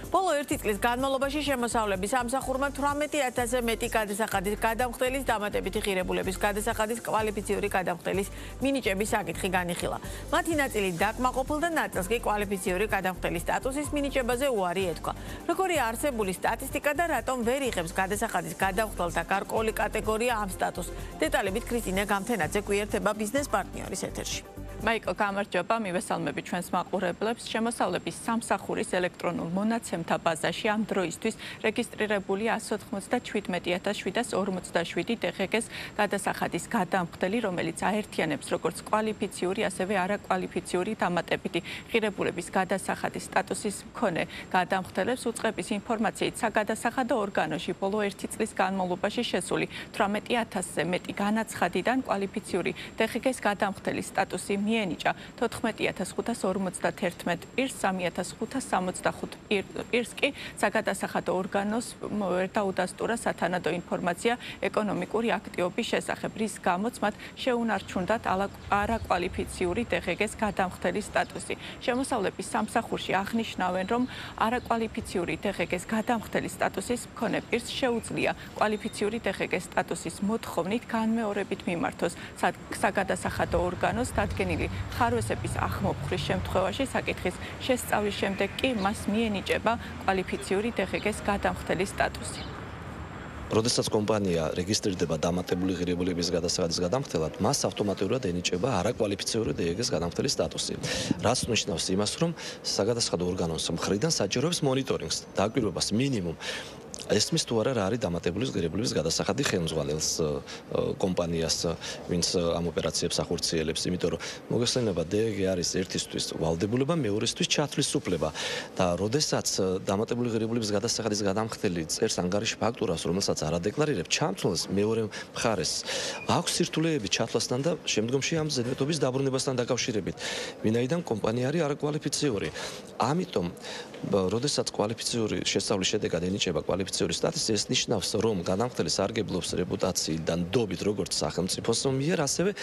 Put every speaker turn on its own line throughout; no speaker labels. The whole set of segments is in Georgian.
ბოლო 1 წლის განმავლობაში შემოსავლების სამსახურმა 18,000-ზე მეტი გადასახადის გადამხდელის დამატებითი ღირებულების გადასახადის კვალიფიციური გადამხდელის მინიჭების საკითხი განიხილა. მათი ნაწილი დაკმაყოფილ და ნაწილს კი კვალიფიციური გადამხდელის სტატუსის მინიჭებაზე უარი ეთქვა. როგორია არსებული სტატისტიკა და რატომ ვერ იღებს გადასახადის გადამხდელთა გარკვეული კატეგორია ამ სტატუსს? დეტალებით ქრისტინა გამთენაძე გვიერთება ბიზნეს პარტნიორის ეთერში.
მაიკო, გამარჯობა, მივესალმები ჩვენს მაყურებლებს. შემოსავლების სამსახურის ელექტრონულ მონაცემთა ბაზაში ამ დროისთვის რეგისტრირებულია 197,747 DGG-ს გადასახადის გადამხდელი, რომელიც აერთიანებს როგორც კვალიფიციური, ასევე არაკვალიფიციური დამატებითი ღირებულების გადასახადის სტატუსის მქონე გადამხდელებს. უწყების ინფორმაციით, საგადასახადო ორგანოში ბოლო 1 წლის განმავლობაში შესული 18,000-ზე მეტი განაცხადიდან კვალიფიციური DGG-ს გადამხდელის სტატუსი მიენიჭა 14,551 პირს, 3,565 პირს კი საგადასახადო ორგანოს ვერ დაუდასტურა სათანადო ინფორმაცია ეკონომიკური აქტივობის შესახებ, რის გამოც მათ შეუნარჩუნდათ არაკვალიფიციური DGG-ს გადამხდელის სტატუსი. შემოსავლების სამსახურში აღნიშნავენ, რომ არაკვალიფიციური DGG-ს გადამხდელის სტატუსის მქონე პირს შეუძლია კვალიფიციური DGG-ს სტატუსის მოთხოვნით განმეორებით მიმართოს საგადასახადო ორგანოს დადგენილი ხარვესების ახმოფხვრის შემთხვევაში საკითხის შესწავლის შემდეგ კი მას მიენიჭება კვალიფიციური DGG-ს გადამხდელის სტატუსი.
როდესაც კომპანია რეგისტრირდება დამატებული ღირებულების გადასახადის გადამხდელად, მას ავტომატურად ენიჭება არაკვალიფიციური DGG-ს გადამხდელის სტატუსი. რაც ნიშნავს იმას, რომ საგადასახადო ორგანოს მხრიდან საჭიროებს მონიტორინგს, დაკვირვებას მინიმუმ ესმის თუ არა რა არის დამატებული ღირებულების გადასახადი ხელმძღვანელს კომპანიას, ვინც ამ ოპერაციებს ახორციელებს, იმიტომ რომ მოგეხსენება DGG არის ერთისთვის ვალდებულება, მეორესთვის ჩათვლის უფლება და როდესაც დამატებული ღირებულების გადასახადის გადამხდელი წერს ანგარიში ფაქტურას, რომელსაც არ ადეკლარირებს, ჩამწვანს მეორე მხარეს აქვს სირთულეები ჩათვლასთან და შემდგომში ამ ზედმეტობის დაბრუნებასთან დაკავშირებით, ვინაიდან კომპანია არის არაკვალიფიციური. ამიტომ როდესაც კვალიფიციური შესწავლის შედეგად ენიჭება კვალიფიციური სტატუსი, ეს ნიშნავს, რომ გადამხდელი სარგებლობს რეპუტაციიდან დობით როგორც სახელმწიფოს მიერ, ასევე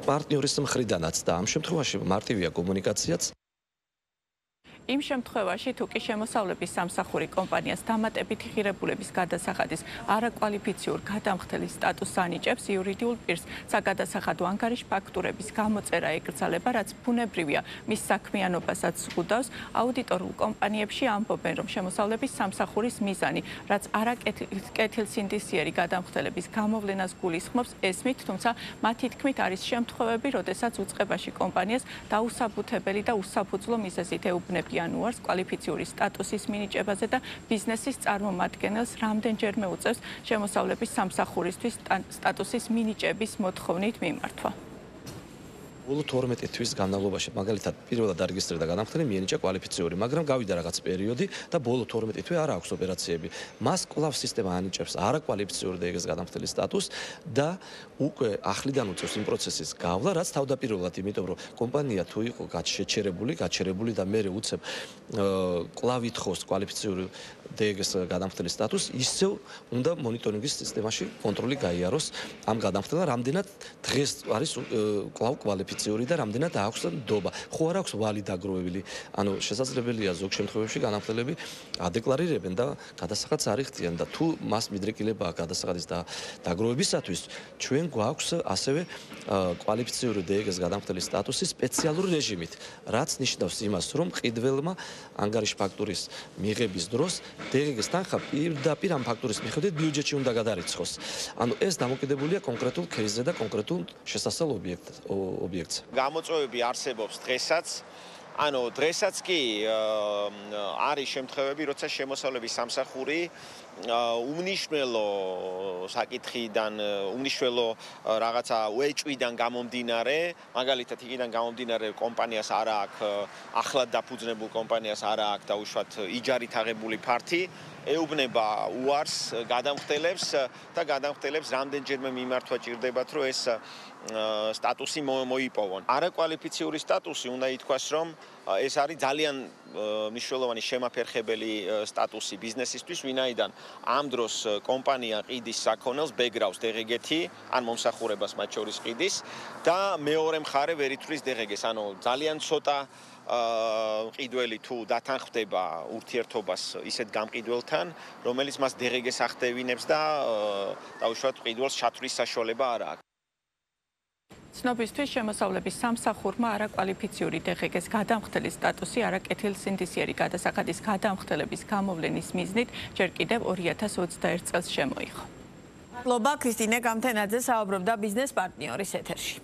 პარტნიორის მხრიდანაც და ამ შემთხვევაში მარტივია კომუნიკაციაც.
იმ შემთხვევაში, თუ კი შემოსავლების სამსახური კომპანიას დამატებითი ღირებულების გადასახადის არაკვალიფიციურ გადამხდელის სტატუსს ანიჭებს, იურიდიულ პირს საგადასახადო ანგარიშ ფაქტურების გამოწერა ეკრძალება, რაც ბუნებრივია მის საქმიანობასაც ზღუდავს. აუდიტორულ კომპანიებში ამბობენ, რომ შემოსავლების სამსახურის მიზანი, რაც არაკეთილსინდისიერი გადამხდელების გამოვლენას გულისხმობს, ესმით, თუმცა მათი თქმით არის შემთხვევები, როდესაც უწყებაში კომპანიას დაუსაბუთებელი და უსაფუძვლო მიზეზით ეუბნებიან უარს კვალიფიციური სტატუსის მინიჭებაზე და ბიზნესის წარმომადგენელს რამდენჯერმე უწევს შემოსავლების სამსახურისთვის სტატუსის მინიჭების მოთხოვნით მიმართვა.
ბოლო 12 თვის განმავლობაში მაგალითად პირველად დარეგისტრირდა გადამხდელი მიენიჭა კვალიფიციური, მაგრამ გავიდა რაღაც პერიოდი და ბოლო 12 თვე არ აქვს ოპერაციები. მას კვლავ სისტემა ანიჭებს არაკვალიფიციური DGG-ს გადამხდელის სტატუსს და უკვე ახლიდან უწევს იმ პროცესის გავლა, რაც თავდაპირველად, იმიტომ რომ კომპანია თუ იყო გაჩერებული და მერე უცებ კვლავ ითხოვს კვალიფიციური DGG-ს გადამხდელის სტატუსს, ისევ უნდა მონიტორინგის სისტემაში კონტროლი გაიაროს ამ გადამხდელმა, რამდენად დღეს არის კვლავ კვალიფიციური და რამდენად აქვს ნდობა. ხო არ აქვს ვალი დაგროვებული, ანუ შესაძლებელია ზოგ შემთხვევებში განახდელები ადეკლარირებენ და გადასახადს არ იხდიან და თუ მას მიდრეკილება გადასახადის დაგროვებისათვის, ჩვენ გვაქვს ასევე კვალიფიციური DGG-ს გადამხდელის სტატუსი სპეციალური რეჟიმით, რაც ნიშნავს იმას, რომ ყიდველმა ანგარიშ ფაქტურის მიღების დროს DGG-ს თანხა პირდაპირ ამ ფაქტურის მიხედვით ბიუჯეტში უნდა გადარიცხოს. ანუ ეს დამოკიდებულია კონკრეტულ кейსზე და კონკრეტულ შესასწავლ ობიექტზე.
გამოწვევები არსებობს დღესაც. ანუ დღესაც კი არის შემთხვევები, როცა შემოსავლების სამსახური უმნიშვნელო საკითხიდან, უმნიშვნელო რაღაცა უეჭვიდან გამომდინარე, მაგალითად იქიდან გამომდინარე კომპანიას არ აქვს, ახლად დაფუძნებულ კომპანიას არ აქვს დაუშვათ იჯარით აღებული ფართი, ეუბნება უარს გადამხდელებს და გადამხდელებს რამდენჯერმე მიმართვა ჭირდებათ, რომ ეს სტატუსი მოიპოვონ. არაკვალიფიციური სტატუსი უნდა ითქვას, რომ ეს არის ძალიან მნიშვნელოვანი შემაფერხებელი სტატუსი ბიზნესისთვის, ვინაიდან ამ დროს კომპანია ყიდის საქონელს, ბეგრავს DGG-ი, ან მომსახურებას მათ შორის ყიდის და მეორე მხარე ვერ ითვლის DGG-ს. ანუ ძალიან ცოტა მყიდველი თუ დათანხმდება ურთიერთობას ისეთ გამყიდველთან, რომელიც მას დეღეგეს ახდევინებს და დაუშვათ მყიდველს ჩათვლის საშუალება არ აქვს.
ცნობისთვის შემოსავლების სამსახურმა არაკვალიფიციური დღგ-ს გადამხდელის სტატუსი არაკეთილსინდისიერი გადასახადის გადამხდელების გამოვლენის მიზნით ჯერ კიდევ 2021 წელს შემოიღო.
ლობა ქრისტინე გამთენაძე საუბრობდა ბიზნეს პარტნიორის ეთერში.